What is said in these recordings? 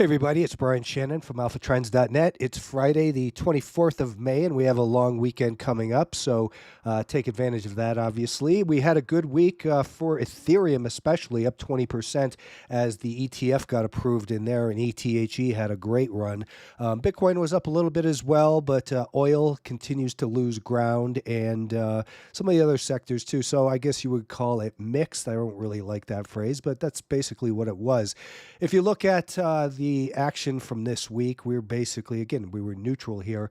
Hey everybody, it's Brian Shannon from Alphatrends.net. It's Friday, the 24th of May, and we have a long weekend coming up, so take advantage of that, obviously. We had a good week for Ethereum, especially, up 20% as the ETF got approved in there, and ETHE had a great run. Bitcoin was up a little bit as well, but oil continues to lose ground, and some of the other sectors too, so I guess you would call it mixed. I don't really like that phrase, but that's basically what it was. If you look at the action from this week, we're basically, again, we were neutral here.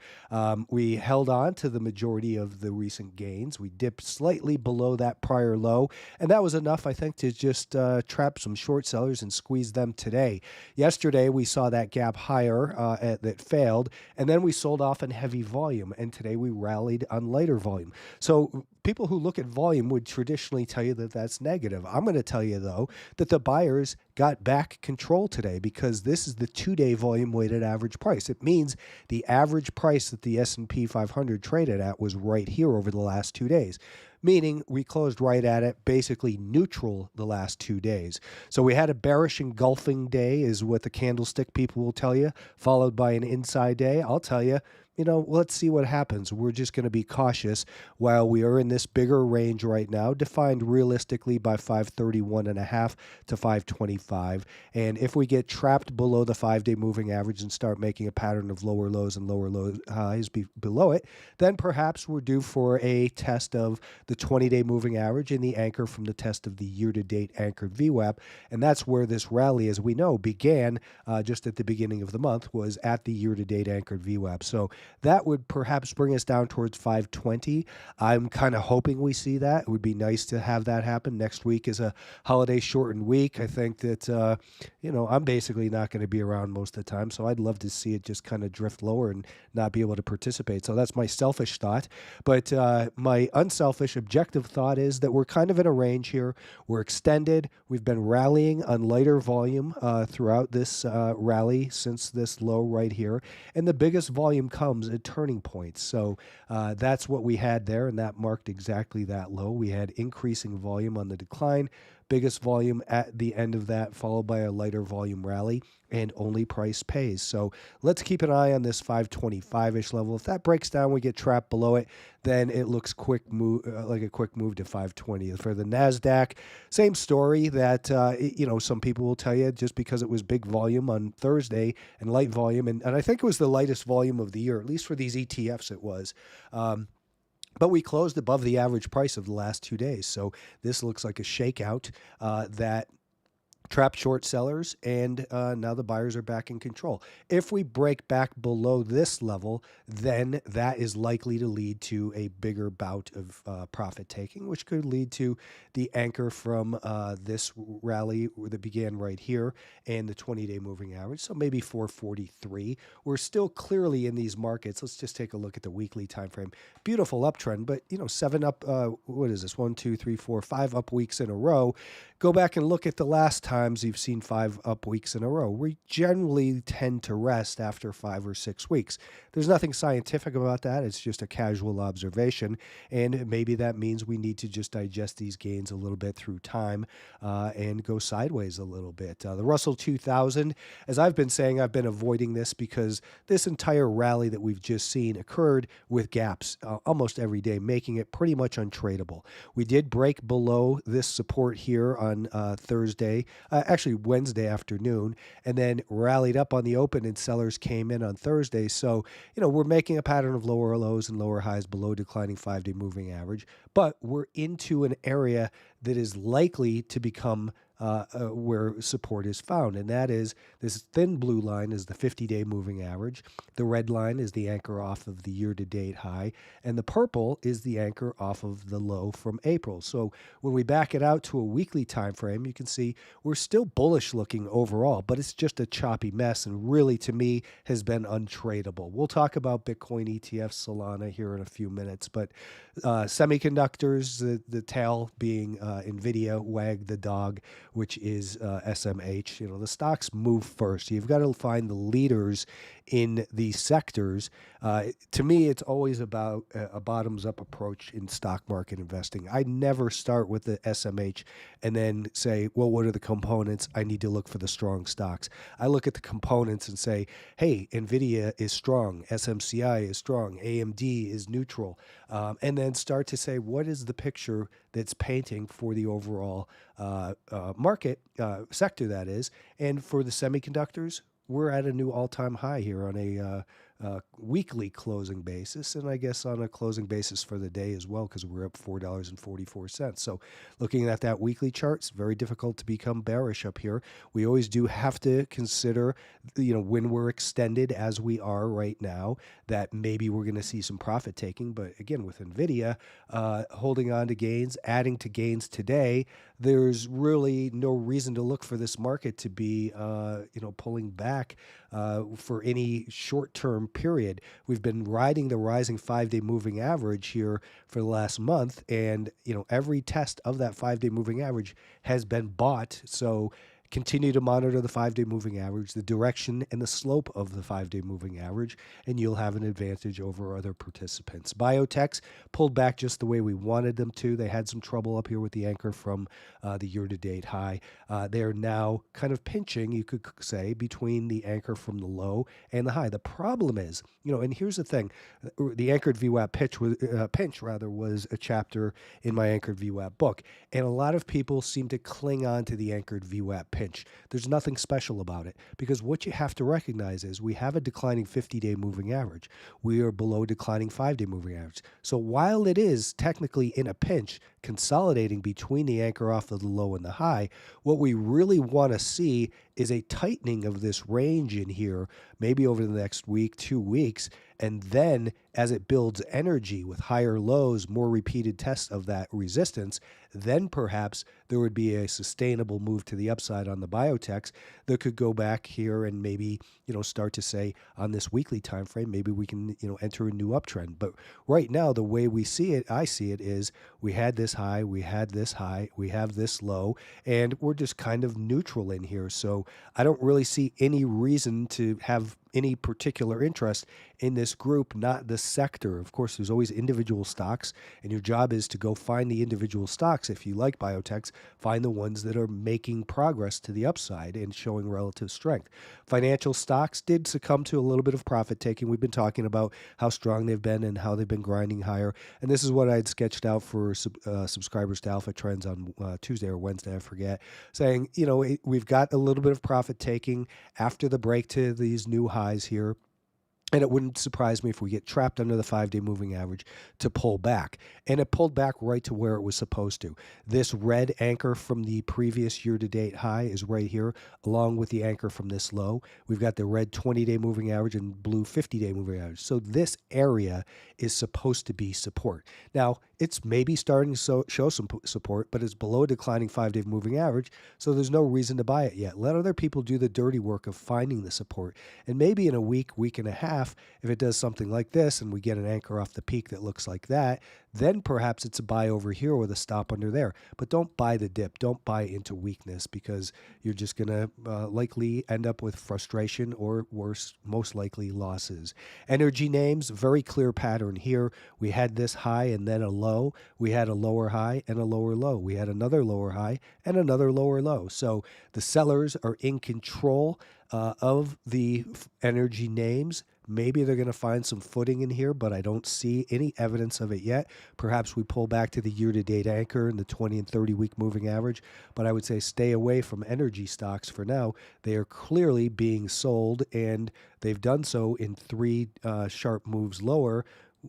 We held on to the majority of the recent gains. We dipped slightly below that prior low, and that was enough, I think, to just trap some short sellers and squeeze them today. Yesterday, we saw that gap higher that failed, and then we sold off in heavy volume, and today we rallied on lighter volume. So people who look at volume would traditionally tell you that that's negative. I'm going to tell you, though, that the buyers got back control today because this is the 2-day volume weighted average price. It means the average price that the S&P 500 traded at was right here over the last 2 days, meaning we closed right at it, basically neutral the last 2 days. So we had a bearish engulfing day is what the candlestick people will tell you, followed by an inside day. I'll tell you, let's see what happens. We're just going to be cautious while we are in this bigger range right now, defined realistically by 531.5 to 525. And if we get trapped below the 5-day moving average and start making a pattern of lower lows and lower low highs below it, then perhaps we're due for a test of the 20-day moving average and the anchor from the test of the year-to-date anchored VWAP. And that's where this rally, as we know, began just at the beginning of the month, was at the year-to-date anchored VWAP. So that would perhaps bring us down towards 520. I'm kind of hoping we see that. It would be nice to have that happen. Next week is a holiday shortened week. I think that, I'm basically not going to be around most of the time, so I'd love to see it just kind of drift lower and not be able to participate. So that's my selfish thought. But my unselfish objective thought is that we're kind of in a range here. We're extended. We've been rallying on lighter volume throughout this rally since this low right here. And the biggest volume comes at turning points. So that's what we had there, and that marked exactly that low. We had increasing volume on the decline, biggest volume at the end of that, followed by a lighter volume rally, and only price pays. So let's keep an eye on this 525-ish level. If that breaks down, we get trapped below it, then it looks like a quick move to 520. For the NASDAQ, same story that, some people will tell you just because it was big volume on Thursday and light volume, and I think it was the lightest volume of the year, at least for these ETFs it was. But we closed above the average price of the last 2 days. So this looks like a shakeout that trapped short sellers, and now the buyers are back in control. If we break back below this level, then that is likely to lead to a bigger bout of profit taking, which could lead to the anchor from this rally that began right here and the 20-day moving average. So maybe 443. We're still clearly in these markets. Let's just take a look at the weekly time frame. Beautiful uptrend, but 7 up, what is this? 1, 2, 3, 4, 5 up weeks in a row. Go back and look at the last times you've seen 5 up weeks in a row. We generally tend to rest after 5 or 6 weeks. There's nothing scientific about that. It's just a casual observation, and maybe that means we need to just digest these gains a little bit through time and go sideways a little bit. The Russell 2000, as I've been saying, I've been avoiding this because this entire rally that we've just seen occurred with gaps almost every day, making it pretty much untradeable. We did break below this support here on Thursday, actually Wednesday afternoon, and then rallied up on the open, and sellers came in on Thursday. So, we're making a pattern of lower lows and lower highs below declining 5-day moving average, but we're into an area that is likely to become where support is found, and that is this thin blue line is the 50-day moving average, the red line is the anchor off of the year-to-date high, and the purple is the anchor off of the low from April. So when we back it out to a weekly time frame, you can see we're still bullish looking overall, but it's just a choppy mess, and really, to me, has been untradeable. We'll talk about Bitcoin ETFs, Solana here in a few minutes, but semiconductors, the tail being NVIDIA, wagged the dog. which is SMH. You know, the stocks move first. You've got to find the leaders in these sectors. To me, it's always about a bottoms-up approach in stock market investing. I never start with the SMH and then say, well, what are the components? I need to look for the strong stocks. I look at the components and say, hey, NVIDIA is strong, SMCI is strong, AMD is neutral, and then start to say, what is the picture that's painting for the overall market sector, that is, and for the semiconductors? We're at a new all-time high here on a weekly closing basis, and I guess on a closing basis for the day as well, because we're up $4.44. So looking at that weekly chart, it's very difficult to become bearish up here. We always do have to consider, you know, when we're extended as we are right now, that maybe we're going to see some profit taking. But again, with NVIDIA holding on to gains, adding to gains today, there's really no reason to look for this market to be, pulling back for any short-term period. We've been riding the rising 5-day moving average here for the last month, and every test of that 5-day moving average has been bought. So continue to monitor the 5-day moving average, the direction and the slope of the 5-day moving average, and you'll have an advantage over other participants. Biotechs pulled back just the way we wanted them to. They had some trouble up here with the anchor from the year-to-date high. They're now kind of pinching, you could say, between the anchor from the low and the high. The problem is, and here's the thing, the anchored VWAP pinch was a chapter in my anchored VWAP book, and a lot of people seem to cling on to the anchored VWAP pinch. There's nothing special about it, because what you have to recognize is we have a declining 50-day moving average. We are below declining 5-day moving average. So while it is technically in a pinch, consolidating between the anchor off of the low and the high, what we really want to see is a tightening of this range in here, maybe over the next week, 2 weeks, and then as it builds energy with higher lows, more repeated tests of that resistance, then perhaps there would be a sustainable move to the upside on the biotechs that could go back here and maybe, start to say on this weekly time frame, maybe we can, enter a new uptrend. But right now, the way we see it, I see it, is we had this high, we had this high, we have this low, and we're just kind of neutral in here. So I don't really see any reason to have any particular interest in this group, not the sector. Of course, there's always individual stocks, and your job is to go find the individual stocks. If you like biotechs, find the ones that are making progress to the upside and showing relative strength. Financial stocks did succumb to a little bit of profit taking. We've been talking about how strong they've been and how they've been grinding higher, and this is what I had sketched out for subscribers to Alphatrends on Tuesday or Wednesday, I forget, saying, we've got a little bit of profit taking after the break to these new highs here. And it wouldn't surprise me if we get trapped under the 5-day moving average to pull back. And it pulled back right to where it was supposed to. This red anchor from the previous year-to-date high is right here, along with the anchor from this low. We've got the red 20-day moving average and blue 50-day moving average. So this area is supposed to be support. Now, it's maybe starting to show some support, but it's below declining 5-day moving average, so there's no reason to buy it yet. Let other people do the dirty work of finding the support. And maybe in a week, week and a half, if it does something like this and we get an anchor off the peak that looks like that, then perhaps it's a buy over here with a stop under there. But don't buy the dip. Don't buy into weakness, because you're just going to likely end up with frustration or worse, most likely losses. Energy names, very clear pattern here. We had this high and then a low. We had a lower high and a lower low. We had another lower high and another lower low. So the sellers are in control of the energy names. Maybe they're going to find some footing in here, but I don't see any evidence of it yet. Perhaps we pull back to the year-to-date anchor and the 20 and 30-week moving average, but I would say stay away from energy stocks for now. They are clearly being sold, and they've done so in 3 sharp moves lower.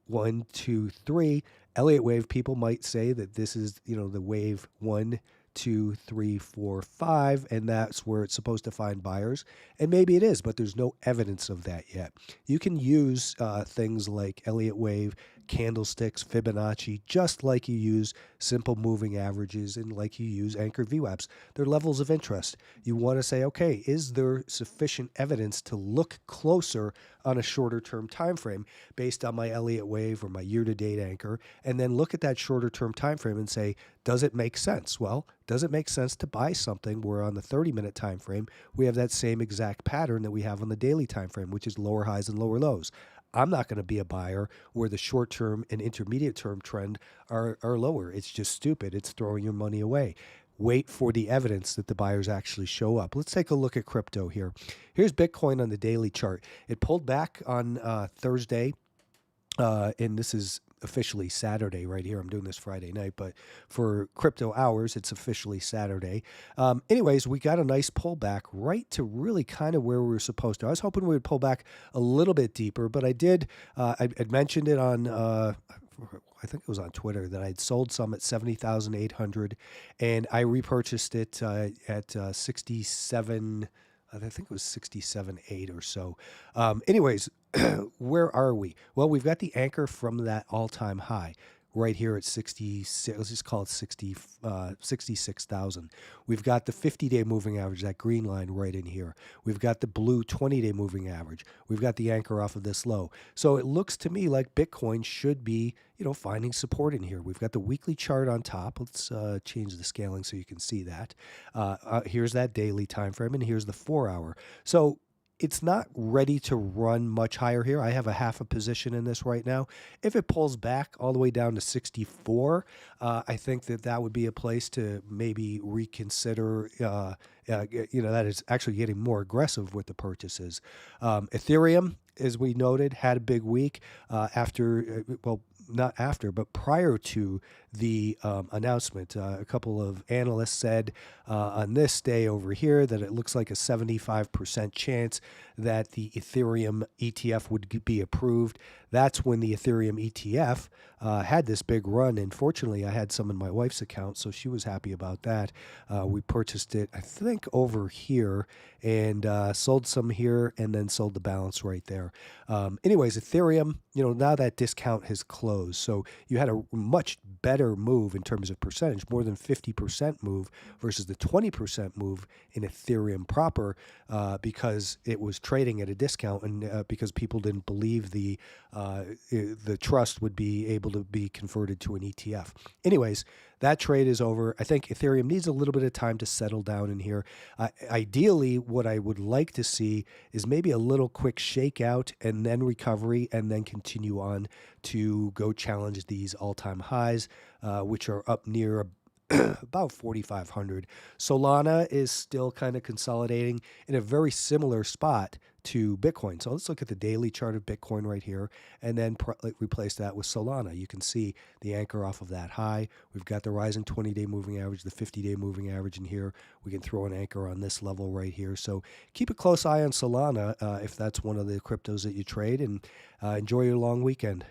1, 2, 3. Elliott wave people might say that this is, the wave 1, 2, 3, 4, 5, and that's where it's supposed to find buyers. And maybe it is, but there's no evidence of that yet. You can use things like Elliott wave candlesticks, Fibonacci, just like you use simple moving averages and like you use anchored VWAPs. They're levels of interest. You want to say, okay, is there sufficient evidence to look closer on a shorter term time frame based on my Elliott wave or my year-to-date anchor, and then look at that shorter term time frame and say, does it make sense? Well, does it make sense to buy something where on the 30-minute time frame we have that same exact pattern that we have on the daily time frame, which is lower highs and lower lows? I'm not going to be a buyer where the short-term and intermediate-term trend are lower. It's just stupid. It's throwing your money away. Wait for the evidence that the buyers actually show up. Let's take a look at crypto here. Here's Bitcoin on the daily chart. It pulled back on Thursday, and this is officially Saturday right here. I'm doing this Friday night, but for crypto hours, it's officially Saturday. Anyways, we got a nice pullback right to really kind of where we were supposed to. I was hoping we would pull back a little bit deeper, but I did. I'd mentioned it on, I think it was on Twitter, that I'd sold some at 70,800 and I repurchased it at 67. I think it was 67.8 or so. Anyways, where are we? Well, we've got the anchor from that all-time high right here at 66. Let's just call it 66,000. We've got the 50-day moving average, that green line right in here. We've got the blue 20-day moving average. We've got the anchor off of this low. So it looks to me like Bitcoin should be, finding support in here. We've got the weekly chart on top. Let's change the scaling so you can see that. Here's that daily time frame, and here's the 4-hour. So it's not ready to run much higher here. I have a half a position in this right now. If it pulls back all the way down to 64, I think that would be a place to maybe reconsider. That is actually getting more aggressive with the purchases. Ethereum, as we noted, had a big week not after, but prior to the announcement. A couple of analysts said on this day over here that it looks like a 75% chance that the Ethereum ETF would be approved. That's when the Ethereum ETF had this big run, and fortunately I had some in my wife's account, so she was happy about that. We purchased it, I think, over here, and sold some here, and then sold the balance right there. Anyways, Ethereum, now that discount has closed, so you had a much better move in terms of percentage, more than 50% move versus the 20% move in Ethereum proper, because it was trading at a discount, and because people didn't believe the trust would be able to be converted to an ETF. Anyways, that trade is over. I think Ethereum needs a little bit of time to settle down in here. Ideally, what I would like to see is maybe a little quick shakeout and then recovery, and then continue on to go challenge these all-time highs, which are up near about 4,500. Solana is still kind of consolidating in a very similar spot to Bitcoin. So let's look at the daily chart of Bitcoin right here, and then replace that with Solana. You can see the anchor off of that high. We've got the rising 20-day moving average, the 50-day moving average in here. We can throw an anchor on this level right here. So keep a close eye on Solana if that's one of the cryptos that you trade, and enjoy your long weekend.